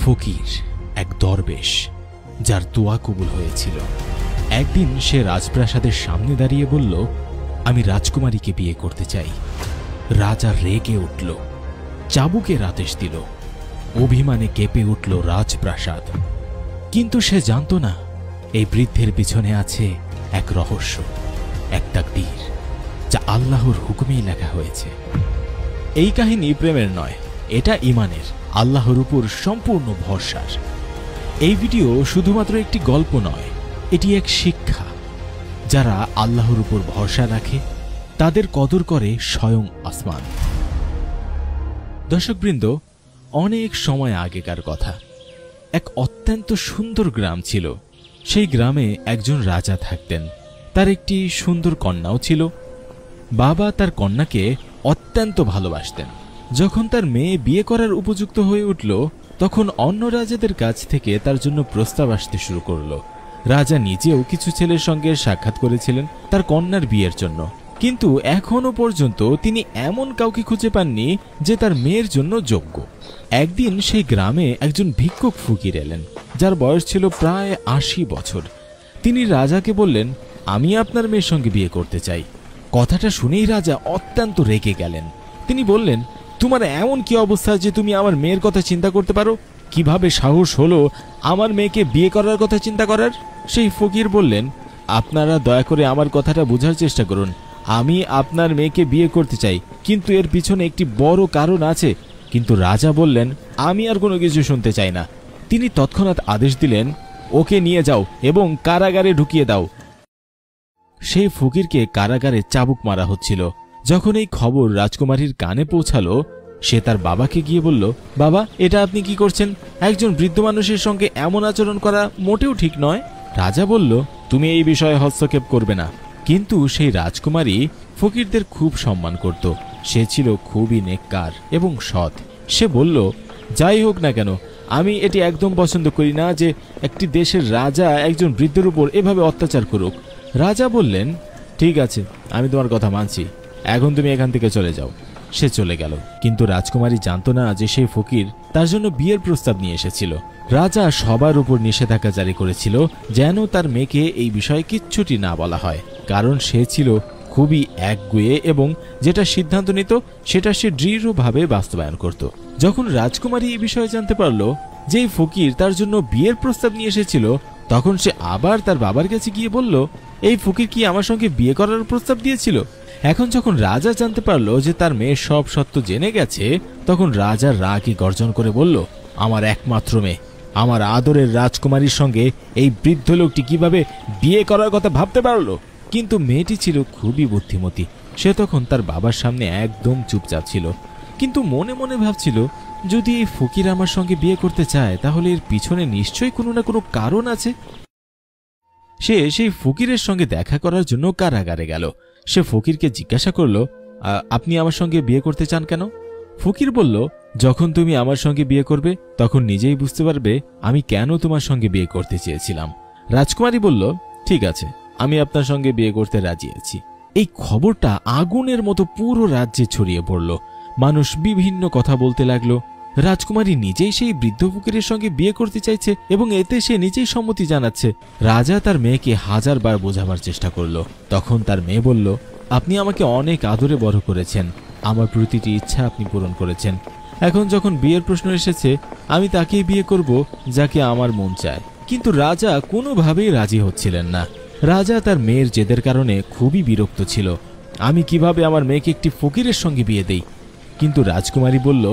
ফকির এক দরবেশ যার দোয়া কবুল হয়েছিল। একদিন সে রাজপ্রাসাদের সামনে দাঁড়িয়ে বলল, আমি রাজকুমারীকে বিয়ে করতে চাই। রাজা রেগে উঠল, চাবুকের আদেশ দিল। অভিমানে কেঁপে উঠল রাজপ্রাসাদ। কিন্তু সে জানত না এই বৃদ্ধের পিছনে আছে এক রহস্য, এক তাকদীর যা আল্লাহর হুকুমেই লেখা হয়েছে। এই কাহিনী প্রেমের নয়, এটা ঈমানের, আল্লাহর উপর সম্পূর্ণ ভরসার। এই ভিডিও শুধুমাত্র একটি গল্প নয়, এটি এক শিক্ষা। যারা আল্লাহর উপর ভরসা রাখে তাদের কদর করে স্বয়ং আসমান। দর্শকবৃন্দ, অনেক সময় আগেকার কথা, এক অত্যন্ত সুন্দর গ্রাম ছিল। সেই গ্রামে একজন রাজা থাকতেন। তার একটি সুন্দর কন্যাও ছিল। বাবা তার কন্যাকে অত্যন্ত ভালোবাসতেন। যখন তার মেয়ে বিয়ে করার উপযুক্ত হয়ে উঠল, তখন অন্য রাজাদের কাছ থেকে তার জন্য প্রস্তাব আসতে শুরু করলো। রাজা নিজেও কিছু ছেলের সঙ্গে সাক্ষাৎ করেছিলেন তার কন্যার বিয়ের জন্য, কিন্তু এখনো পর্যন্ত তিনি এমন কাউকে খুঁজে পাননি যে তার মেয়ের জন্য যোগ্য। একদিন সেই গ্রামে একজন ভিক্ষুক ফকির এলেন, যার বয়স ছিল প্রায় ৮০ বছর। তিনি রাজাকে বললেন, আমি আপনার মেয়ের সঙ্গে বিয়ে করতে চাই। কথাটা শুনেই রাজা অত্যন্ত রেগে গেলেন। তিনি বললেন, তোমার এমন কি অবস্থা যে তুমি আমার মেয়ের কথা চিন্তা করতে পারো? কিভাবে সাহস হলো আমার মেয়েকে বিয়ে করার কথা চিন্তা করার? সেই ফকির বললেন, আপনারা দয়া করে আমার কথাটা বোঝার চেষ্টা করুন। আমি আপনার মেয়েকে বিয়ে করতে চাই, কিন্তু এর পিছনে একটি বড় কারণ আছে। কিন্তু রাজা বললেন, আমি আর কোনো কিছু শুনতে চাই না। তিনি তৎক্ষণাৎ আদেশ দিলেন, ওকে নিয়ে যাও এবং কারাগারে ঢুকিয়ে দাও। সেই ফকিরকে কারাগারে চাবুক মারা হচ্ছিল। যখন এই খবর রাজকুমারীর কানে পৌঁছালো, সে তার বাবাকে গিয়ে বলল, বাবা, এটা আপনি কি করছেন? একজন বৃদ্ধ মানুষের সঙ্গে এমন আচরণ করা মোটেও ঠিক নয়। রাজা বলল, তুমি এই বিষয়ে হস্তক্ষেপ করবে না। কিন্তু সেই রাজকুমারী ফকিরদের খুব সম্মান করত। সে ছিল খুবই নেককার এবং সৎ। সে বলল, যাই হোক না কেন, আমি এটি একদম পছন্দ করি না যে একটি দেশের রাজা একজন বৃদ্ধের উপর এভাবে অত্যাচার করুক। রাজা বললেন, ঠিক আছে, আমি তোমার কথা মানছি, এখন তুমি এখান থেকে চলে যাও। সে চলে গেল। কিন্তু রাজকুমারী জানত না যে সেই ফকির তার জন্য বিয়ের প্রস্তাব নিয়ে এসেছিল। রাজা সবার উপর নিষেধাজ্ঞা জারি করেছিল যেন তার মেয়েকে এই বিষয়ে কিচ্ছুটি না বলা হয়, কারণ সে ছিল খুবই একগুঁয়ে এবং যেটা সিদ্ধান্ত নিত সেটা সে দৃঢ়ভাবে বাস্তবায়ন করত। যখন রাজকুমারী এই বিষয়ে জানতে পারল যে এই ফকির তার জন্য বিয়ের প্রস্তাব নিয়ে এসেছিল, তখন সে আবার তার বাবার কাছে গিয়ে বলল, এই ফকির কি আমার সঙ্গে বিয়ে করার প্রস্তাব দিয়েছিল? এখন যখন রাজা জানতে পারল যে তার মেয়ে সব সত্য জেনে গেছে, তখন রাজা রাগে গর্জন করে বলল, আমার একমাত্র মেয়ে, আমার আদরের রাজকুমারীর সঙ্গে এই বৃদ্ধ লোকটি কিভাবে বিয়ে করার কথা ভাবতে পারলো? কিন্তু মেয়েটি ছিল খুবই বুদ্ধিমতী। সে তখন তার বাবার সামনে একদম চুপচাপ ছিল, কিন্তু মনে মনে ভাবছিল, যদি এই ফকির আমার সঙ্গে বিয়ে করতে চায় তাহলে এর পিছনে নিশ্চয়ই কোনো না কোনো কারণ আছে। সে সেই ফকিরের সঙ্গে দেখা করার জন্য কারাগারে গেল। সে ফকিরকে জিজ্ঞাসা করল, আপনি আমার সঙ্গে বিয়ে করতে চান কেন? ফকির বলল, যখন তুমি আমার সঙ্গে বিয়ে করবে তখন নিজেই বুঝতে পারবে আমি কেন তোমার সঙ্গে বিয়ে করতে চেয়েছিলাম। রাজকুমারী বলল, ঠিক আছে, আমি আপনার সঙ্গে বিয়ে করতে রাজি আছি। এই খবরটা আগুনের মতো পুরো রাজ্যে ছড়িয়ে পড়ল। মানুষ বিভিন্ন কথা বলতে লাগলো। রাজকুমারী নিজেই সেই বৃদ্ধ ফকিরের সঙ্গে বিয়ে করতে চাইছে এবং এতে সে নিজেই সম্মতি জানাচ্ছে। রাজা তার মেয়েকে 1000 বার বোঝাবার চেষ্টা করলো। তখন তার মেয়ে বলল, আপনি আমাকে অনেক আদরে বড় করেছেন, আমার প্রতিটি ইচ্ছা আপনি পূরণ করেছেন। এখন যখন বিয়ের প্রশ্ন এসেছে, আমি তাকেই বিয়ে করব যাকে আমার মন চায়। কিন্তু রাজা কোনোভাবেই রাজি হচ্ছিলেন না। রাজা তার মেয়ের জেদের কারণে খুবই বিরক্ত ছিল। আমি কিভাবে আমার মেয়েকে একটি ফকিরের সঙ্গে বিয়ে দেই? কিন্তু রাজকুমারী বলল,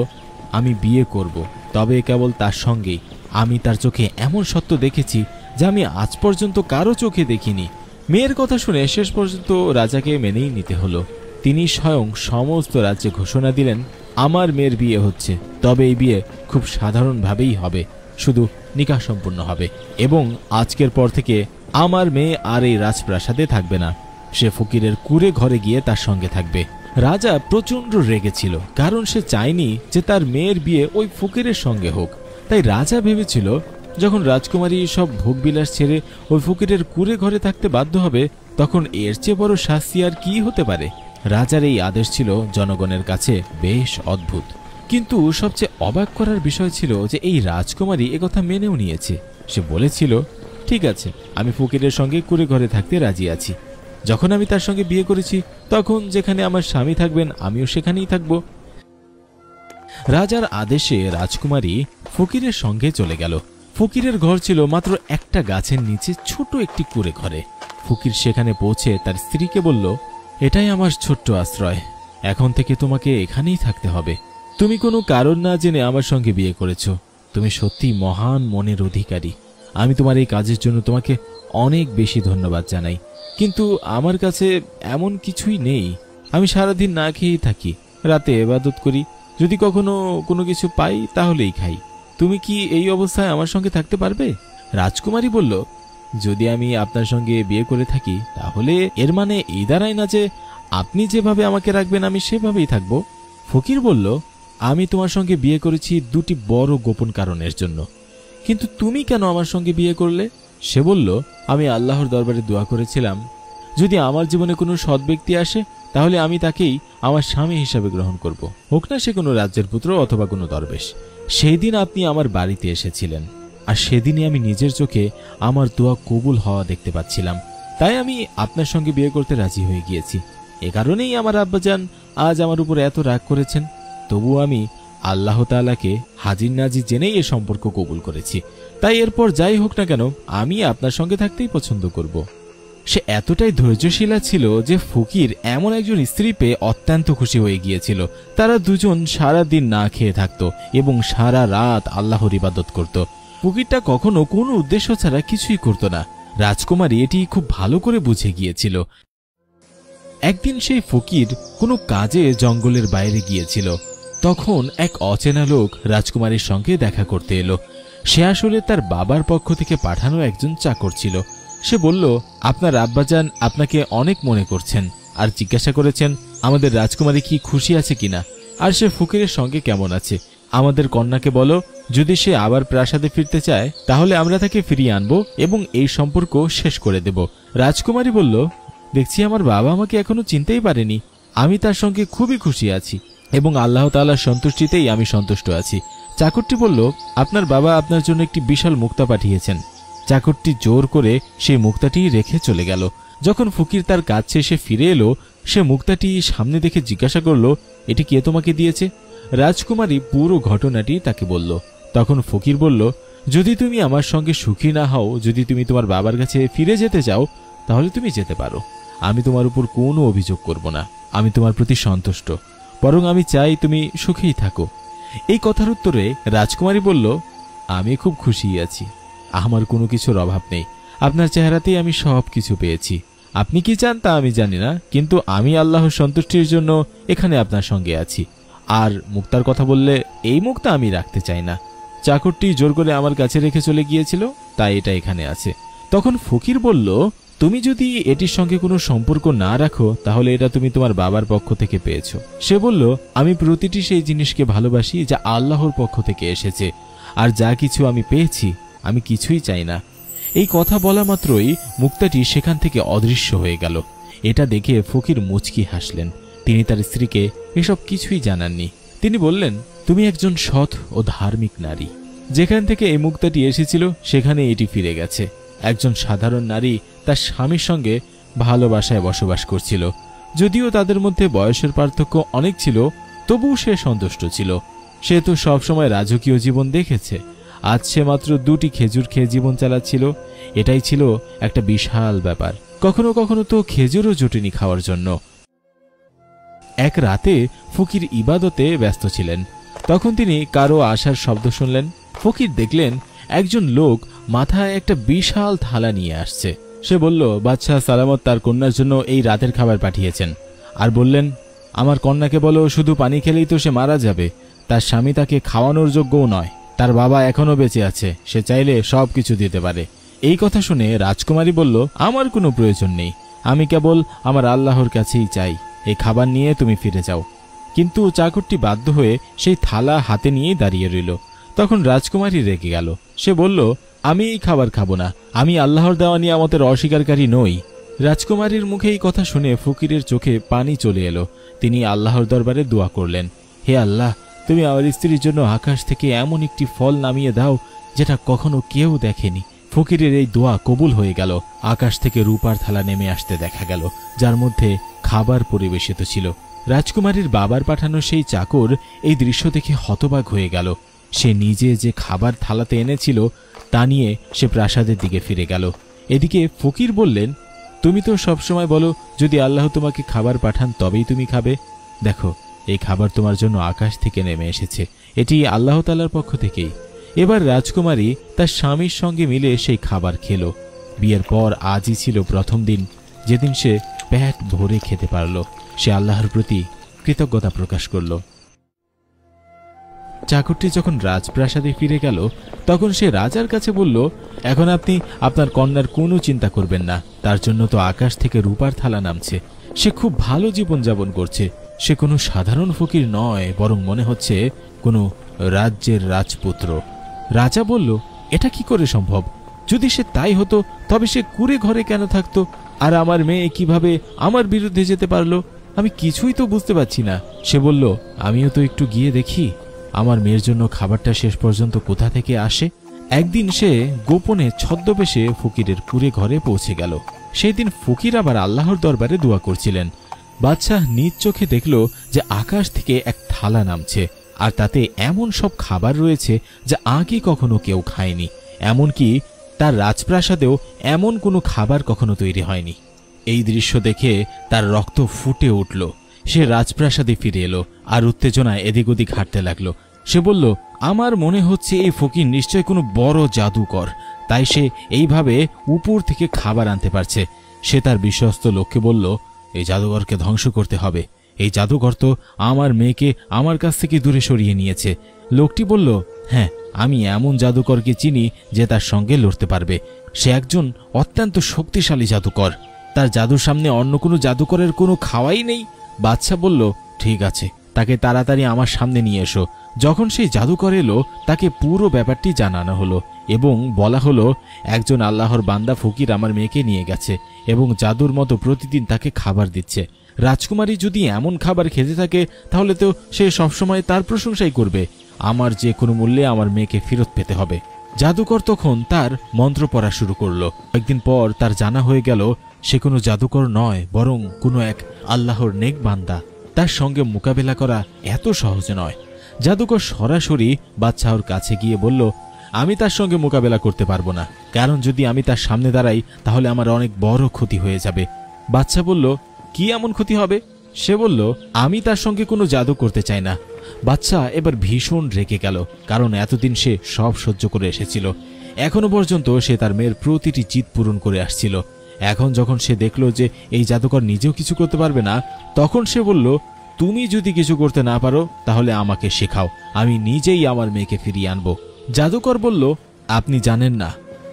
আমি বিয়ে করব, তবে কেবল তার সঙ্গেই। আমি তার চোখে এমন সত্য দেখেছি যা আমি আজ পর্যন্ত কারো চোখে দেখিনি। মেয়ের কথা শুনে শেষ পর্যন্ত রাজাকে মেনেই নিতে হলো। তিনি স্বয়ং সমস্ত রাজ্যে ঘোষণা দিলেন, আমার মেয়ের বিয়ে হচ্ছে, তবে এই বিয়ে খুব সাধারণভাবেই হবে, শুধু নিকাহ সম্পূর্ণ হবে এবং আজকের পর থেকে আমার মেয়ে আর এই রাজপ্রাসাদে থাকবে না। সে ফকিরের কুঁড়ে ঘরে গিয়ে তার সঙ্গে থাকবে। রাজা প্রচন্ড রেগেছিল, কারণ সে চায়নি যে তার মেয়ের বিয়ে ওই ফকিরের সঙ্গে হোক। তাই রাজা ভেবেছিল, যখন রাজকুমারী সব ভোগবিলাস ছেড়ে ওই ফকিরের কুঁড়ে ঘরে থাকতে বাধ্য হবে, তখন এর চেয়ে বড় শাস্তি আর কি হতে পারে। রাজার এই আদেশ ছিল জনগণের কাছে বেশ অদ্ভুত। কিন্তু সবচেয়ে অবাক করার বিষয় ছিল যে এই রাজকুমারী একথা মেনেও নিয়েছে। সে বলেছিল, ঠিক আছে, আমি ফকিরের সঙ্গে কুঁড়ে ঘরে থাকতে রাজি আছি। যখন আমি তার সঙ্গে বিয়ে করেছি তখন যেখানে আমার স্বামী থাকবেন আমিও সেখানেই থাকব। রাজার আদেশে রাজকুমারী ফকিরের সঙ্গে চলে গেল। ফকিরের ঘর ছিল মাত্র একটা গাছের নিচে ছোট একটি কুঁড়ে ঘরে। ফকির সেখানে পৌঁছে তার স্ত্রীকে বলল, এটাই আমার ছোট্ট আশ্রয়, এখন থেকে তোমাকে এখানেই থাকতে হবে। তুমি কোনো কারণ না জেনে আমার সঙ্গে বিয়ে করেছ, তুমি সত্যি মহান মনের অধিকারী। আমি তোমার এই কাজের জন্য তোমাকে অনেক বেশি ধন্যবাদ জানাই, কিন্তু আমার কাছে এমন কিছুই নেই। আমি সারাদিন না খেয়েই থাকি, রাতে ইবাদত করি, যদি কখনো কোনো কিছু পাই তাহলেই খাই। তুমি কি এই অবস্থায় আমার সঙ্গে থাকতে পারবে? রাজকুমারী বলল, যদি আমি আপনার সঙ্গে বিয়ে করে থাকি তাহলে এর মানে এই দাঁড়ায় না যে আপনি যেভাবে আমাকে রাখবেন আমি সেভাবেই থাকব। ফকির বলল, আমি তোমার সঙ্গে বিয়ে করেছি দুটি বড় গোপন কারণের জন্য, কিন্তু তুমি কেন আমার সঙ্গে বিয়ে করলে? সে বলল, আমি আল্লাহর দরবারে দোয়া করেছিলাম, যদি আমার জীবনে কোনো সৎ ব্যক্তি আসে তাহলে আমি তাকেই আমার স্বামী হিসাবে গ্রহণ করব, হোক না সে কোনো রাজ্যের পুত্র অথবা কোনো দরবেশ। সেই দিন আপনি আমার বাড়িতে এসেছিলেন, আর সেদিনই আমি নিজের চোখে আমার দোয়া কবুল হওয়া দেখতে পাচ্ছিলাম, তাই আমি আপনার সঙ্গে বিয়ে করতে রাজি হয়ে গিয়েছি। এ কারণেই আমার আব্বাজান আজ আমার উপর এত রাগ করেছেন। তবুও আমি আল্লাহ তাআলাকে হাজির নাজির জেনেই এ সম্পর্ক কবুল করেছি, তাই এরপর যাই হোক না কেন আমি আপনার সঙ্গে থাকতেই পছন্দ করব। সে এতটাই ধৈর্যশীলা ছিল যে ফকির এমন একজন স্ত্রী পেয়ে অত্যন্ত খুশি হয়ে গিয়েছিল। তারা দুজন সারা দিন না খেয়ে থাকত এবং সারা রাত আল্লাহর ইবাদত করত। ফকিরটা কখনো কোনো উদ্দেশ্য ছাড়া কিছুই করত না। রাজকুমারী এটি খুব ভালো করে বুঝে গিয়েছিল। একদিন সেই ফকির কোনো কাজে জঙ্গলের বাইরে গিয়েছিল। তখন এক অচেনা লোক রাজকুমারীর সঙ্গে দেখা করতে এলো। সে আসলে তার বাবার পক্ষ থেকে পাঠানো একজন চাকর ছিল। সে বলল, আপনার আব্বাজান আপনাকে অনেক মনে করছেন আর জিজ্ঞাসা করেছেন আমাদের রাজকুমারী কি খুশি আছে কিনা, আর সে ফকিরের সঙ্গে কেমন আছে। আমাদের কন্যাকে বলো, যদি সে আবার প্রাসাদে ফিরতে চায় তাহলে আমরা তাকে ফিরিয়ে আনবো এবং এই সম্পর্ক শেষ করে দেব। রাজকুমারী বলল, দেখছি আমার বাবা আমাকে এখনো চিনতেই পারেনি। আমি তার সঙ্গে খুবই খুশি আছি এবং আল্লাহ তাআলার সন্তুষ্টিতেই আমি সন্তুষ্ট আছি। চাকরটি বলল, আপনার বাবা আপনার জন্য একটি বিশাল মুক্তা পাঠিয়েছেন। চাকরটি জোর করে সেই মুক্তাটি রেখে চলে গেল। যখন ফকির তার কাজ শেষে ফিরে এলো, সে মুক্তাটি সামনে দেখে জিজ্ঞাসা করল, এটি কে তোমাকে দিয়েছে? রাজকুমারী পুরো ঘটনাটি তাকে বলল। তখন ফকির বলল, যদি তুমি আমার সঙ্গে সুখী না হও, যদি তুমি তোমার বাবার কাছে ফিরে যেতে চাও তাহলে তুমি যেতে পারো। আমি তোমার উপর কোনো অভিযোগ করব না, আমি তোমার প্রতি সন্তুষ্ট, বরং আমি চাই তুমি সুখেই থাকো। এই কথার উত্তরে রাজকুমারী বলল, আমি খুব খুশি আছি, আমার কোনো কিছুর অভাব নেই, আপনার চেহারাতেই আমি সব কিছু পেয়েছি। আপনি কি চান তা আমি জানি না, কিন্তু আমি আল্লাহর সন্তুষ্টির জন্য এখানে আপনার সঙ্গে আছি। আর মুক্তার কথা বললে, এই মুক্তা আমি রাখতে চাই না। চাকরটি জোর করে আমার কাছে রেখে চলে গিয়েছিল, তাই এটা এখানে আছে। তখন ফকির বলল, তুমি যদি এটির সঙ্গে কোনো সম্পর্ক না রাখো তাহলে এটা তুমি তোমার বাবার পক্ষ থেকে পেয়েছো। সে বলল, আমি প্রতিটি সেই জিনিসকে ভালোবাসি যা আল্লাহর পক্ষ থেকে এসেছে, আর যা কিছু আমি পেয়েছি আমি কিছুই চাই না। এই কথা বলা মাত্রই মুক্তাটি সেখান থেকে অদৃশ্য হয়ে গেল। এটা দেখে ফকির মুচকি হাসলেন। তিনি তার স্ত্রীকে এসব কিছুই জানাননি। তিনি বললেন, তুমি একজন সৎ ও ধার্মিক নারী। যেখান থেকে এই মুক্তাটি এসেছিল সেখানে এটি ফিরে গেছে। একজন সাধারণ নারী তার স্বামীর সঙ্গে ভালোবাসায় বসবাস করছিল। যদিও তাদের মধ্যে বয়সের পার্থক্য অনেক ছিল, তবুও সে সন্তুষ্ট ছিল। সে তো সবসময় রাজকীয় জীবন দেখেছে। আজ সে মাত্র 2টি খেজুর খেয়ে জীবন চালাচ্ছিল। এটাই ছিল একটা বিশাল ব্যাপার। কখনো কখনো তো খেজুরও জোটেনি খাওয়ার জন্য। এক রাতে ফকির ইবাদতে ব্যস্ত ছিলেন। তখন তিনি কারো আসার শব্দ শুনলেন। ফকির দেখলেন একজন লোক মাথায় একটা বিশাল থালা নিয়ে আসছে। সে বলল, বাদশাহ সালামত তার কন্যার জন্য এই রাতের খাবার পাঠিয়েছেন। আর বললেন, আমার কন্যাকে বলো, শুধু পানি খেলেই তো সে মারা যাবে, তার স্বামী তাকে খাওয়ানোর যোগ্যও নয়, তার বাবা এখনো বেঁচে আছে, সে চাইলে সব কিছু দিতে পারে। এই কথা শুনে রাজকুমারী বলল, আমার কোনো প্রয়োজন নেই, আমি কেবল আমার আল্লাহর কাছেই চাই, এই খাবার নিয়ে তুমি ফিরে যাও। কিন্তু চাকরটি বাধ্য হয়ে সেই থালা হাতে নিয়েই দাঁড়িয়ে রইল। তখন রাজকুমারী রেগে গেল। সে বলল, আমি এই খাবার খাবো না, আমি আল্লাহর দেওয়া নিয়ামতের অস্বীকারী নই। রাজকুমারীর মুখে এই কথা শুনে ফকিরের চোখে পানি চলে এলো। তিনি আল্লাহর দরবারে দোয়া করলেন, হে আল্লাহ, তুমি আমার স্ত্রীর জন্য আকাশ থেকে এমন একটি ফল নামিয়ে দাও যেটা কখনো কেউ দেখেনি। ফকিরের এই দোয়া কবুল হয়ে গেল। আকাশ থেকে রূপার থালা নেমে আসতে দেখা গেল, যার মধ্যে খাবার পরিবেশিত ছিল। রাজকুমারীর বাবার পাঠানো সেই চাকর এই দৃশ্য দেখে হতবাক হয়ে গেল। সে নিজে যে খাবার থালাতে এনেছিল তা নিয়ে সে প্রাসাদের দিকে ফিরে গেল। এদিকে ফকির বললেন, তুমি তো সবসময় বলো যদি আল্লাহ তোমাকে খাবার পাঠান তবেই তুমি খাবে। দেখো, এই খাবার তোমার জন্য আকাশ থেকে নেমে এসেছে, এটি আল্লাহ তাআলার পক্ষ থেকেই। এবার রাজকুমারী তার স্বামীর সঙ্গে মিলে সেই খাবার খেল। বিয়ের পর আজই ছিল প্রথম দিন যেদিন সে পেট ভরে খেতে পারল। সে আল্লাহর প্রতি কৃতজ্ঞতা প্রকাশ করল। চাকরটি যখন রাজপ্রাসাদে ফিরে গেল তখন সে রাজার কাছে বলল, এখন আপনি আপনার কন্যার কোনো চিন্তা করবেন না, তার জন্য তো আকাশ থেকে রূপার থালা নামছে। সে খুব ভালো জীবনযাপন করছে। সে কোনো সাধারণ ফকির নয়, বরং মনে হচ্ছে কোনো রাজ্যের রাজপুত্র। রাজা বলল, এটা কি করে সম্ভব? যদি সে তাই হতো তবে সে কুঁড়ে ঘরে কেন থাকতো? আর আমার মেয়ে কিভাবে আমার বিরুদ্ধে যেতে পারলো? আমি কিছুই তো বুঝতে পারছি না। সে বলল, আমিও তো একটু গিয়ে দেখি আমার মেয়ের জন্য খাবারটা শেষ পর্যন্ত কোথা থেকে আসে। একদিন সে গোপনে ছদ্মবেশে ফকিরের কুঁড়ে ঘরে পৌঁছে গেল। সেই দিন ফকির আবার আল্লাহর দরবারে দোয়া করছিলেন। বাদশাহ নিজ চোখে দেখল যে আকাশ থেকে এক থালা নামছে, আর তাতে এমন সব খাবার রয়েছে যা আগে কখনো কেউ খায়নি। এমনকি তার রাজপ্রাসাদেও এমন কোনো খাবার কখনো তৈরি হয়নি। এই দৃশ্য দেখে তার রক্ত ফুটে উঠল। সে রাজপ্রাসাদে ফিরে এলো আর উত্তেজনায় এদিক ওদিক হাঁটতে লাগলো। সে বলল, আমার মনে হচ্ছে এই ফকির নিশ্চয় কোনো বড় জাদুকর, তাই সে এইভাবে উপর থেকে খাবার আনতে পারছে। সে তার বিশ্বস্ত লোককে বলল, এই জাদুকরকে ধ্বংস করতে হবে। এই জাদুকর তো আমার মেয়েকে আমার কাছ থেকে দূরে সরিয়ে নিয়েছে। লোকটি বলল, হ্যাঁ, আমি এমন জাদুকরকে চিনি যে তার সঙ্গে লড়তে পারবে। সে একজন অত্যন্ত শক্তিশালী জাদুকর। তার জাদুর সামনে অন্য কোনো জাদুকরের কোনো খাওয়াই নেই। বাদশা বলল, ঠিক আছে, তাকে তাড়াতাড়ি আমার সামনে নিয়ে এসো। যখন সেই জাদুকর এলো তাকে পুরো ব্যাপারটি জানানো হলো এবং বলা হলো, একজন আল্লাহর বান্দা ফকির আমার মেয়েকে নিয়ে গেছে এবং জাদুর মতো প্রতিদিন তাকে খাবার দিচ্ছে। রাজকুমারী যদি এমন খাবার খেতে থাকে তাহলে তো সে সবসময় তার প্রশংসাই করবে। আমার যে কোনো মূল্যে আমার মেয়েকে ফেরত পেতে হবে। জাদুকর তখন তার মন্ত্র পড়া শুরু করলো। কয়েকদিন পর তার জানা হয়ে গেল সে কোনো জাদুকর নয়, বরং কোনো এক আল্লাহর নেক বান্দা। তার সঙ্গে মোকাবেলা করা এত সহজ নয়। জাদুকর সরাসরি বাদশাহর কাছে গিয়ে বলল, আমি তার সঙ্গে মোকাবেলা করতে পারবো না, কারণ যদি আমি তার সামনে দাঁড়াই তাহলে আমার অনেক বড় ক্ষতি হয়ে যাবে। বাদশা বলল, কি এমন ক্ষতি হবে? সে বলল, আমি তার সঙ্গে কোনো জাদু করতে চাই না। বাদশা এবার ভীষণ রেগে গেল, কারণ এতদিন সে সব সহ্য করে এসেছিল। এখনো পর্যন্ত সে তার মেয়ের প্রতিটি জিদ পূরণ করে আসছিল। এখন যখন সে দেখল যে এই জাদুকর নিজেও কিছু করতে পারবে না, তখন সে বলল, তুমি যদি কিছু করতে না পারো তাহলে আমাকে শেখাও, আমি নিজেই আমার মেয়েকে ফিরিয়ে আনব। জাদুকর বলল, আপনি জানেন না,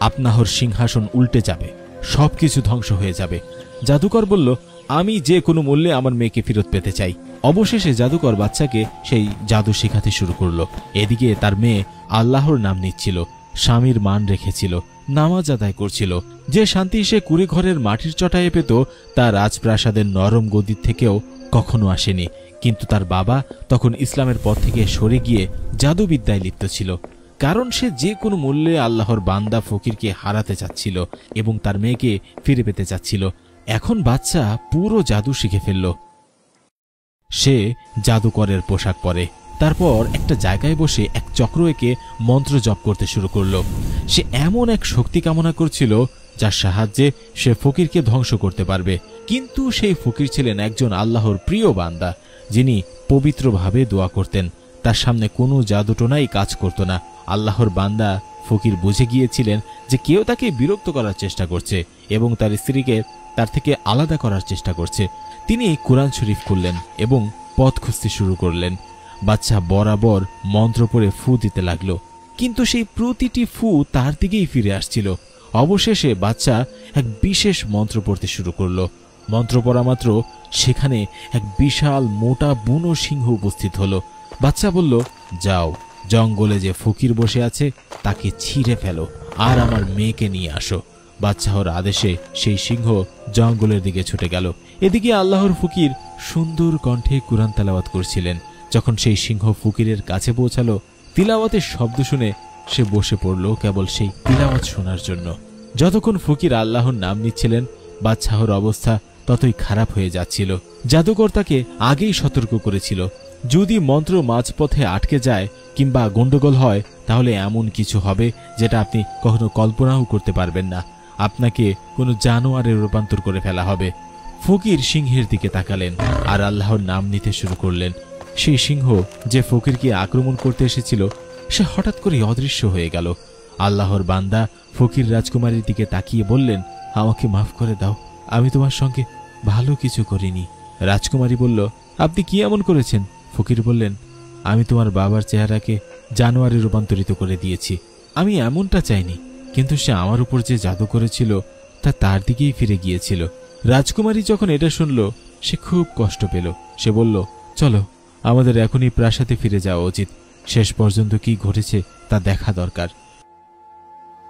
আপনার সিংহাসন উল্টে যাবে, সবকিছু ধ্বংস হয়ে যাবে। জাদুকর বলল, আমি যে কোনো মূল্যে আমার মেয়েকে ফেরত পেতে চাই। অবশেষে জাদুকর বাচ্চাকে সেই জাদু শেখাতে শুরু করলো। এদিকে তার মেয়ে আল্লাহর নাম নিচ্ছিল, স্বামীর মান রেখেছিল, নামাজ আদায় করছিল। যে শান্তি সে কুড়ে ঘরের মাটির চটায়ে পেত তা রাজপ্রাসাদের নরম গদির থেকেও কখনো আসেনি। কিন্তু তার বাবা তখন ইসলামের পথ থেকে সরে গিয়ে জাদুবিদ্যায় লিপ্ত ছিল, কারণ সে যে কোনো মূল্যে আল্লাহর বান্দা ফকিরকে হারাতে চাচ্ছিল এবং তার মেয়েকে ফিরে পেতে চাচ্ছিল। এখন বাচ্চা পুরো জাদু শিখে ফেলল। সে জাদুকরের পোশাক পরে, তারপর একটা জায়গায় বসে এক চক্র এঁকে মন্ত্র জপ করতে শুরু করলো। সে এমন এক শক্তি কামনা করছিল যার সাহায্যে সে ফকিরকে ধ্বংস করতে পারবে। কিন্তু সেই ফকির ছিলেন একজন আল্লাহর প্রিয় বান্দা, যিনি পবিত্রভাবে দোয়া করতেন। তার সামনে কোনো জাদুটোনাই কাজ করত না। আল্লাহর বান্দা ফকির বুঝে গিয়েছিলেন যে কেউ তাকে বিরক্ত করার চেষ্টা করছে এবং তার স্ত্রীকে তার থেকে আলাদা করার চেষ্টা করছে। তিনি কুরআন শরীফ খুললেন এবং পথ খুঁজতে শুরু করলেন। বাচ্চা বরাবর মন্ত্র পড়ে ফু দিতে লাগলো, কিন্তু সেই প্রতিটি ফু তার দিকেই ফিরে আসছিল। অবশেষে বাচ্চা এক বিশেষ মন্ত্র পড়তে শুরু করলো। মন্ত্র পড়া মাত্র সেখানে এক বিশাল মোটা বুনো সিংহ উপস্থিত হলো। বাচ্চা বলল, যাও, জঙ্গলে যে ফকির বসে আছে তাকে ছিঁড়ে ফেলো আর আমার মেয়েকে নিয়ে আসো। বাদশাহর আদেশে সেই সিংহ জঙ্গলের দিকে ছুটে গেল। এদিকে আল্লাহর ফকির সুন্দর কণ্ঠে কুরআন তেলাওয়াত করছিলেন। যখন সেই সিংহ ফকিরের কাছে পৌঁছালো, তিলাওয়াতের শব্দ শুনে সে বসে পড়ল কেবল সেই তিলাওয়াত শোনার জন্য। যতক্ষণ ফকির আল্লাহর নাম নিচ্ছিলেন, বাদশাহর অবস্থা ততই খারাপ হয়ে যাচ্ছিল। জাদুকর তাকে আগেই সতর্ক করেছিল, যদি মন্ত্র মাঝপথে আটকে যায় কিংবা গন্ডগোল হয় তাহলে এমন কিছু হবে যেটা আপনি কখনো কল্পনাও করতে পারবেন না। আপনাকে কোনো জানোয়ারে রূপান্তর করে ফেলা হবে। ফকির সিংহের দিকে তাকালেন আর আল্লাহর নাম নিতে শুরু করলেন। সেই সিংহ যে ফকিরকে আক্রমণ করতে এসেছিল সে হঠাৎ করে অদৃশ্য হয়ে গেল। আল্লাহর বান্দা ফকির রাজকুমারীর দিকে তাকিয়ে বললেন, আমাকে মাফ করে দাও, আমি তোমার সঙ্গে ভালো কিছু করিনি। রাজকুমারী বলল, আপনি কি এমন করেছেন? ফকির বললেন, আমি তোমার বাবার চেহারাকে জানোয়ারে রূপান্তরিত করে দিয়েছি। আমি এমনটা চাইনি, কিন্তু সে আমার উপর যে জাদু করেছিল তা তার দিকেই ফিরে গিয়েছিল। রাজকুমারী যখন এটা শুনল সে খুব কষ্ট পেল। সে বলল, চলো, আমাদের এখনই প্রাসাদে ফিরে যাওয়া উচিত। শেষ পর্যন্ত কি ঘটেছে তা দেখা দরকার।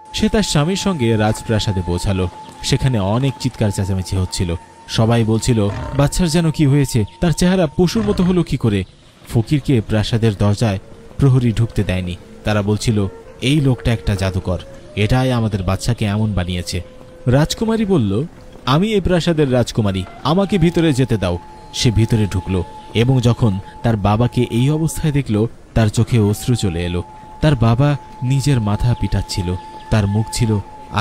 সে তার স্বামীর সঙ্গে রাজপ্রাসাদে পৌঁছালো। সেখানে অনেক চিৎকার চেঁচামেচি হচ্ছিল। সবাই বলছিল, বাচ্চার যেন কি হয়েছে, তার চেহারা পশুর মতো হলো কি করে। ফকিরকে প্রাসাদের দরজায় প্রহরী ঢুকতে দেয়নি। তারা বলছিল, এই লোকটা একটা জাদুকর, এটাই আমাদের বাচ্চাকে এমন বানিয়েছে। রাজকুমারী বলল, আমি এই প্রাসাদের রাজকুমারী, আমাকে ভিতরে যেতে দাও। সে ভিতরে ঢুকলো এবং যখন তার বাবাকে এই অবস্থায় দেখল তার চোখে অশ্রু চলে এলো। তার বাবা নিজের মাথা পিটাচ্ছিল। তার মুখ ছিল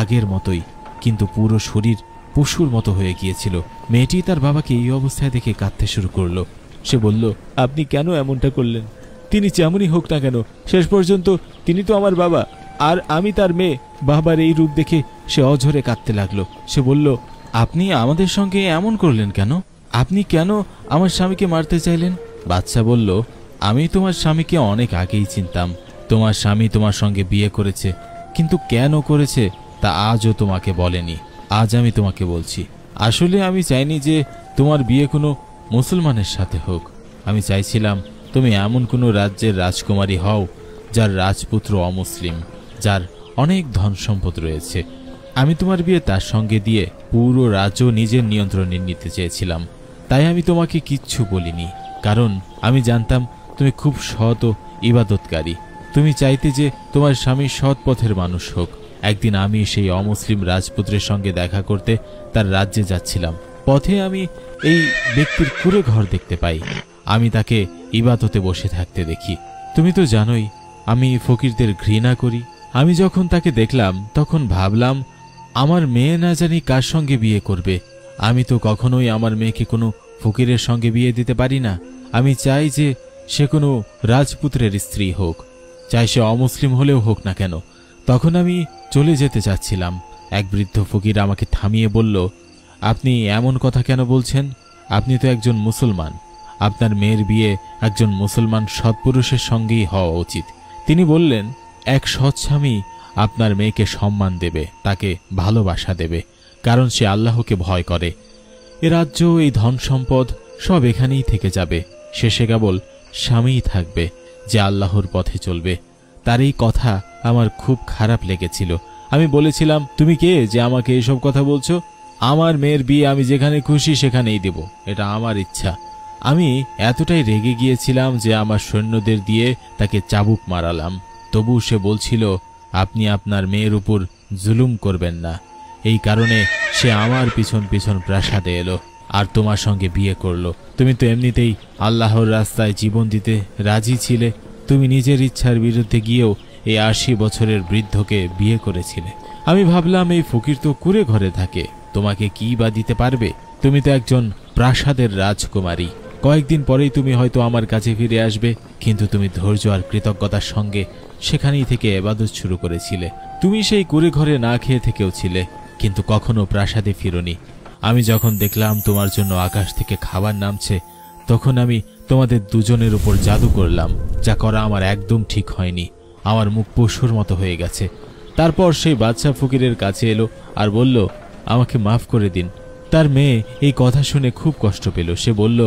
আগের মতোই, কিন্তু পুরো শরীর পশুর মতো হয়ে গিয়েছিল। মেয়েটি তার বাবাকে এই অবস্থায় দেখে কাঁদতে শুরু করলো। সে বলল, আপনি কেন এমনটা করলেন? তিনি যেমনই হোক না কেন, শেষ পর্যন্ত তিনি তো আমার বাবা, আর আমি তার মেয়ে। বাবার এই রূপ দেখে সে অঝরে কাঁদতে লাগলো। সে বলল, আপনি আমাদের সঙ্গে এমন করলেন কেন? আপনি কেন আমার স্বামীকে মারতে চাইলেন? বাদশা বলল, আমি তোমার স্বামীকে অনেক আগেই চিনতাম। তোমার স্বামী তোমার সঙ্গে বিয়ে করেছে, কিন্তু কেন করেছে তা আজও তোমাকে বলেনি। আজ আমি তোমাকে বলছি। আসলে আমি চাইনি যে তোমার বিয়ে কোনো মুসলমানের সাথে হোক। আমি চাইছিলাম তুমি এমন কোনো রাজ্যের রাজকুমারী হও যার রাজপুত্র অমুসলিম, যার অনেক ধন সম্পদ রয়েছে। আমি তোমার বিয়ে তার সঙ্গে দিয়ে পুরো রাজ্য নিজের নিয়ন্ত্রণে নিতে চেয়েছিলাম। তাই আমি তোমাকে কিচ্ছু বলিনি, কারণ আমি জানতাম তুমি খুব সৎ ও ইবাদতকারী। তুমি চাইতে যে তোমার স্বামী সৎ পথের মানুষ হোক। একদিন আমি সেই অমুসলিম রাজপুত্রের সঙ্গে দেখা করতে তার রাজ্যে যাচ্ছিলাম। পথে আমি এই ব্যক্তির কুঁড়ে ঘর দেখতে পাই। আমি তাকে ইবাদতে বসে থাকতে দেখি। তুমি তো জানোই আমি ফকিরদের ঘৃণা করি। আমি যখন তাকে দেখলাম তখন ভাবলাম, আমার মেয়ে না জানি কার সঙ্গে বিয়ে করবে। আমি তো কখনোই আমার মেয়েকে কোনো ফকিরের সঙ্গে বিয়ে দিতে পারি না। আমি চাই যে সে কোনো রাজপুত্রের স্ত্রী হোক, চাই সে অমুসলিম হলেও হোক না কেন। তখন আমি চলে যেতে চাচ্ছিলাম। এক বৃদ্ধ ফকির আমাকে থামিয়ে বলল, আপনি এমন কথা কেন বলছেন? আপনি তো একজন মুসলমান। আপনার মেয়ের বিয়ে একজন মুসলমান সৎপুরুষের সঙ্গেই হওয়া উচিত। তিনি বললেন, এক সৎ স্বামী আপনার মেয়েকে সম্মান দেবে, তাকে ভালোবাসা দেবে, কারণ সে আল্লাহকে ভয় করে। এ রাজ্য, এই ধন সম্পদ সব এখানেই থেকে যাবে। শেষে কেবল স্বামীই থাকবে যে আল্লাহর পথে চলবে। তার এই কথা আমার খুব খারাপ লেগেছিল। আমি বলেছিলাম, তুমি কে যে আমাকে এসব কথা বলছো? আমার মেয়ের বিয়ে আমি যেখানে খুশি সেখানেই দেব, এটা আমার ইচ্ছা। আমি এতটাই রেগে গিয়েছিলাম যে আমার সৈন্যদের দিয়ে তাকে চাবুক মারালাম। তবু সে বলছিল, আপনি আপনার মেয়ের উপর জুলুম করবেন না। এই কারণে সে আমার পিছন পিছন প্রাসাদে এলো আর তোমার সঙ্গে বিয়ে করলো। তুমি তো এমনিতেই আল্লাহর রাস্তায় জীবন দিতে রাজি ছিলে। তুমি নিজের ইচ্ছার বিরুদ্ধে গিয়েও এই 80 বছরের বৃদ্ধকে বিয়ে করেছিলে। আমি ভাবলাম, এই ফকির তো কুঁড়ে ঘরে থাকে, তোমাকে কি বা দিতে পারবে? তুমি তো একজন প্রাসাদের রাজকুমারী। কয়েকদিন পরেই তুমি হয়তো আমার কাছে ফিরে আসবে, কিন্তু তুমি ধৈর্য আর কৃতজ্ঞতার সঙ্গে সেখানেই থেকে ইবাদত শুরু করেছিলে। তুমি সেই কুঁড়ে ঘরে না খেয়ে থেকেও ছিলে, কিন্তু কখনো প্রাসাদে ফিরোনি। আমি যখন দেখলাম তোমার জন্য আকাশ থেকে খাবার নামছে, তখন আমি তোমাদের দুজনের উপর জাদু করলাম। যা করা আমার একদম ঠিক হয়নি। আমার মুখ পশুর মতো হয়ে গেছে। তারপর সেই বাদশা ফকিরের কাছে এলো আর বলল, আমাকে মাফ করে দিন। তার মেয়ে এই কথা শুনে খুব কষ্ট পেল। সে বলল,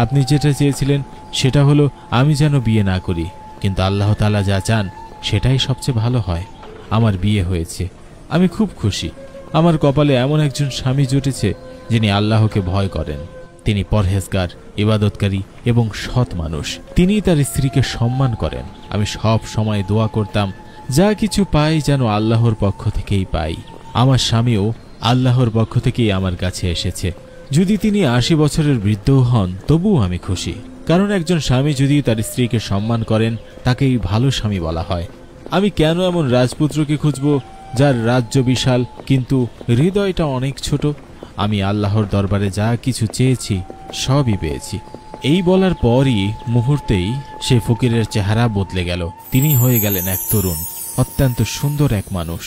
আপনি যেটা চেয়েছিলেন সেটা হলো আমি যেন বিয়ে না করি, কিন্তু আল্লাহ তাআলা যা চান সেটাই সবচেয়ে ভালো হয়। আমার বিয়ে হয়েছে, আমি খুব খুশি। আমার কপালে এমন একজন স্বামী জুটেছে যিনি আল্লাহকে ভয় করেন। তিনি পরহেজগার, ইবাদতকারী এবং সৎ মানুষ। তিনি তার স্ত্রীকে সম্মান করেন। আমি সব সময় দোয়া করতাম যা কিছু পাই যেন আল্লাহর পক্ষ থেকেই পাই। আমার স্বামীও আল্লাহর পক্ষ থেকেই আমার কাছে এসেছে। যদি তিনি ৮০ বছরের বৃদ্ধও হন তবুও আমি খুশি, কারণ একজন স্বামী যদি তার স্ত্রীকে সম্মান করেন তাকেই ভালো স্বামী বলা হয়। আমি কেন এমন রাজপুত্রকে খুঁজব যার রাজ্য বিশাল কিন্তু হৃদয়টা অনেক ছোট? আমি আল্লাহর দরবারে যা কিছু চেয়েছি সবই পেয়েছি। এই বলার পরই মুহূর্তেই সে ফকিরের চেহারা বদলে গেল। তিনি হয়ে গেলেন এক তরুণ, অত্যন্ত সুন্দর এক মানুষ।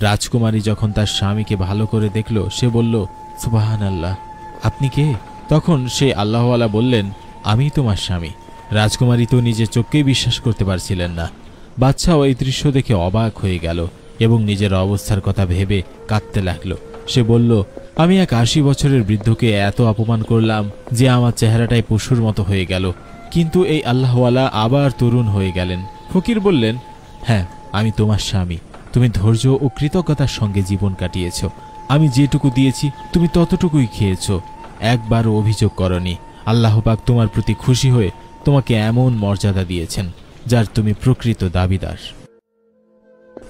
রাজকুমারী যখন তার স্বামীকে ভালো করে দেখল সে বলল, সুবহানাল্লাহ, আপনি কে? তখন সেই আল্লাহওয়ালা বললেন, আমি তোমার স্বামী। রাজকুমারী তো নিজের চোখকেই বিশ্বাস করতে পারছিলেন না। বাদশাহ এই দৃশ্য দেখে অবাক হয়ে গেল এবং নিজের অবস্থার কথা ভেবে কাঁদতে লাগল। সে বলল, আমি এক ৮০ বছরের বৃদ্ধকে এত অপমান করলাম যে আমার চেহারাটাই পশুর মতো হয়ে গেল, কিন্তু এই আল্লাহওয়ালা আবার তরুণ হয়ে গেলেন। ফকির বললেন, হ্যাঁ, আমি তোমার স্বামী। তুমি ধৈর্য ও কৃতজ্ঞতার সঙ্গে জীবন কাটিয়েছ। আমি যেটুকু দিয়েছি তুমি ততটুকুই খেয়েছ, একবারও অভিযোগ করনি। আল্লাহ পাক তোমার প্রতি খুশি হয়ে তোমাকে এমন মর্যাদা দিয়েছেন যার তুমি প্রকৃত দাবিদার।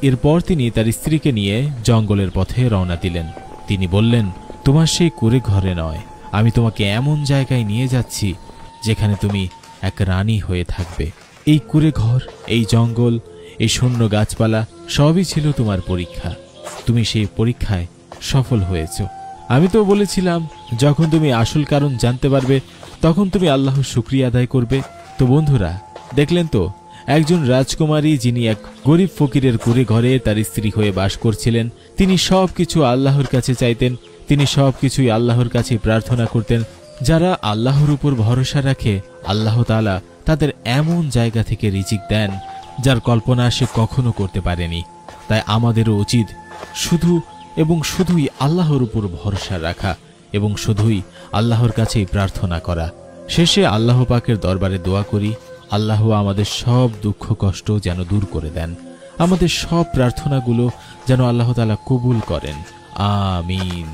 এরপর তিনি তার স্ত্রীকে নিয়ে জঙ্গলের পথে রওনা দিলেন। তিনি বললেন, তোমার সেই কুঁড়ে ঘরে নয়, আমি তোমাকে এমন জায়গায় নিয়ে যাচ্ছি যেখানে তুমি এক রানী হয়ে থাকবে। এই কুঁড়ে ঘর, এই জঙ্গল, এই শূন্য গাছপালা সবই ছিল তোমার পরীক্ষা। তুমি সেই পরীক্ষায় সফল হয়েছ। আমি তো বলেছিলাম যখন তুমি আসল কারণ জানতে পারবে তখন তুমি আল্লাহর শুকরিয়া আদায় করবে। তো বন্ধুরা, দেখলেন তো, একজন রাজকুমারী যিনি এক গরিব ফকিরের কুঁড়ে ঘরে তার স্ত্রী হয়ে বাস করছিলেন, তিনি সবকিছু আল্লাহর কাছে চাইতেন। তিনি সবকিছুই আল্লাহর কাছে প্রার্থনা করতেন। যারা আল্লাহর উপর ভরসা রাখে আল্লাহ তাআলা তাদের এমন জায়গা থেকে রিজিক দেন যার কল্পনা সে কখনো করতে পারেনি। তাই আমাদেরও উচিত শুধু এবং শুধুই আল্লাহর উপর ভরসা রাখা এবং শুধুই আল্লাহর কাছেই প্রার্থনা করা। শেষে আল্লাহ পাকের দরবারে দোয়া করি, আল্লাহ আমাদের সব দুঃখ কষ্ট যেন দূর করে দেন, আমাদের সব প্রার্থনাগুলো যেন আল্লাহ তাআলা কবুল করেন। আমিন।